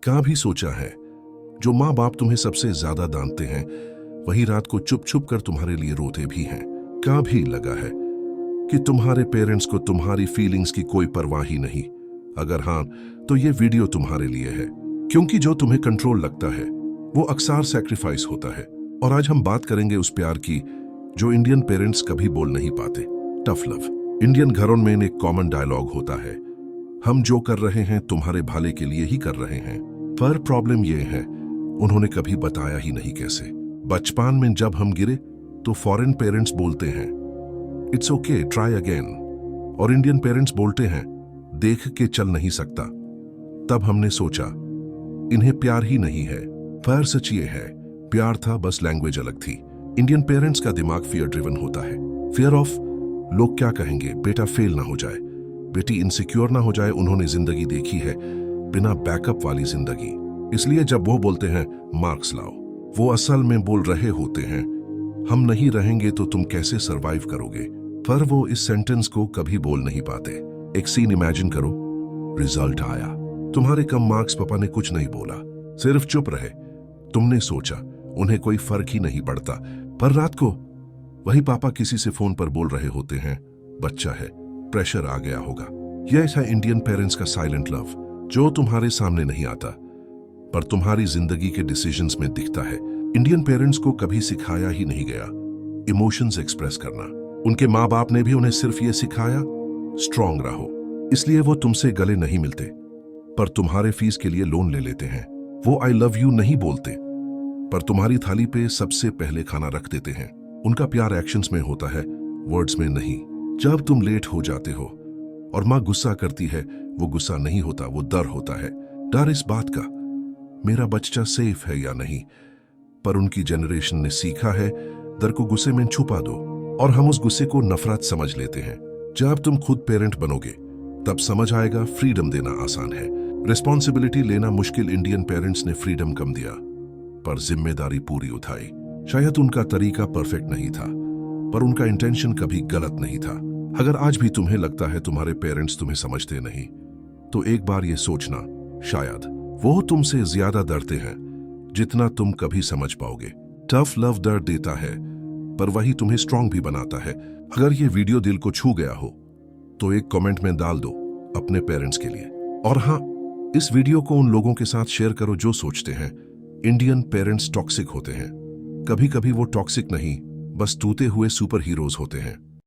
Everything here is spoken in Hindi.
कभी सोचा है जो माँ बाप तुम्हें सबसे ज्यादा डांटते हैं वही रात को चुप छुप कर तुम्हारे लिए रोते भी हैं? कभी लगा है कि तुम्हारे पेरेंट्स को तुम्हारी फीलिंग्स की कोई परवाह ही नहीं? अगर हाँ, तो ये वीडियो तुम्हारे लिए है, क्योंकि जो तुम्हें कंट्रोल लगता है वो अक्सर सैक्रिफाइस होता है। और आज हम बात करेंगे उस प्यार की जो इंडियन पेरेंट्स कभी बोल नहीं पाते। Tough love. इंडियन घरों में एक कॉमन डायलॉग होता है, हम जो कर रहे हैं तुम्हारे भले के लिए ही कर रहे हैं। पर प्रॉब्लम ये है उन्होंने कभी बताया ही नहीं कैसे। बचपन में जब हम गिरे तो फॉरेन पेरेंट्स बोलते हैं इट्स ओके, ट्राई अगेन, और इंडियन पेरेंट्स बोलते हैं देख के चल नहीं सकता। तब हमने सोचा इन्हें प्यार ही नहीं है। पर सच ये है, प्यार था, बस लैंग्वेज अलग थी। इंडियन पेरेंट्स का दिमाग फियर ड्रिवन होता है। फियर ऑफ लोग क्या कहेंगे, बेटा फेल ना हो जाए, बेटी इनसिक्योर ना हो जाए। उन्होंने जिंदगी देखी है बिना बैकअप वाली जिंदगी। इसलिए जब वो बोलते हैं मार्क्स लाओ, वो असल में बोल रहे होते हैं हम नहीं रहेंगे तो तुम कैसे सरवाइव करोगे। पर वो इस सेंटेंस को कभी बोल नहीं पाते। एक सीन इमेजिन करो, रिजल्ट आया, तुम्हारे कम मार्क्स, पापा ने कुछ नहीं बोला, सिर्फ चुप रहे। तुमने सोचा उन्हें कोई फर्क ही नहीं पड़ता। पर रात को वही पापा किसी से फोन पर बोल रहे होते हैं बच्चा है, प्रेशर आ गया होगा। यह है इंडियन पेरेंट्स का साइलेंट लव, जो तुम्हारे सामने नहीं आता पर तुम्हारी जिंदगी के डिसीजंस में दिखता है। इंडियन पेरेंट्स को कभी सिखाया ही नहीं गया इमोशंस एक्सप्रेस करना। उनके माँ बाप ने भी उन्हें सिर्फ ये सिखाया स्ट्रांग रहो। इसलिए वो तुमसे गले नहीं मिलते पर तुम्हारे फीस के लिए लोन ले लेते हैं। वो आई लव यू नहीं बोलते पर तुम्हारी थाली पे सबसे पहले खाना रख देते हैं। उनका प्यार एक्शंस में होता है, वर्ड्स में नहीं। जब तुम लेट हो जाते हो और माँ गुस्सा करती है, वो गुस्सा नहीं होता, वो डर होता है। डर इस बात का मेरा बच्चा सेफ है या नहीं। पर उनकी जनरेशन ने सीखा है डर को गुस्से में छुपा दो, और हम उस गुस्से को नफरत समझ लेते हैं। जब तुम खुद पेरेंट बनोगे तब समझ आएगा फ्रीडम देना आसान है, रिस्पॉन्सिबिलिटी लेना मुश्किल। इंडियन पेरेंट्स ने फ्रीडम कम दिया पर जिम्मेदारी पूरी उठाई। शायद उनका तरीका परफेक्ट नहीं था पर उनका इंटेंशन कभी गलत नहीं था। अगर आज भी तुम्हें लगता है तुम्हारे पेरेंट्स तुम्हें समझते नहीं, तो एक बार ये सोचना शायद वो तुमसे ज्यादा डरते हैं जितना तुम कभी समझ पाओगे। टफ लव दर्द देता है पर वही तुम्हें स्ट्रांग भी बनाता है। अगर ये वीडियो दिल को छू गया हो तो एक कमेंट में डाल दो अपने पेरेंट्स के लिए। और हाँ, इस वीडियो को उन लोगों के साथ शेयर करो जो सोचते हैं इंडियन पेरेंट्स टॉक्सिक होते हैं। कभी कभी वो टॉक्सिक नहीं, बस टूटे हुए सुपर हीरोज होते हैं।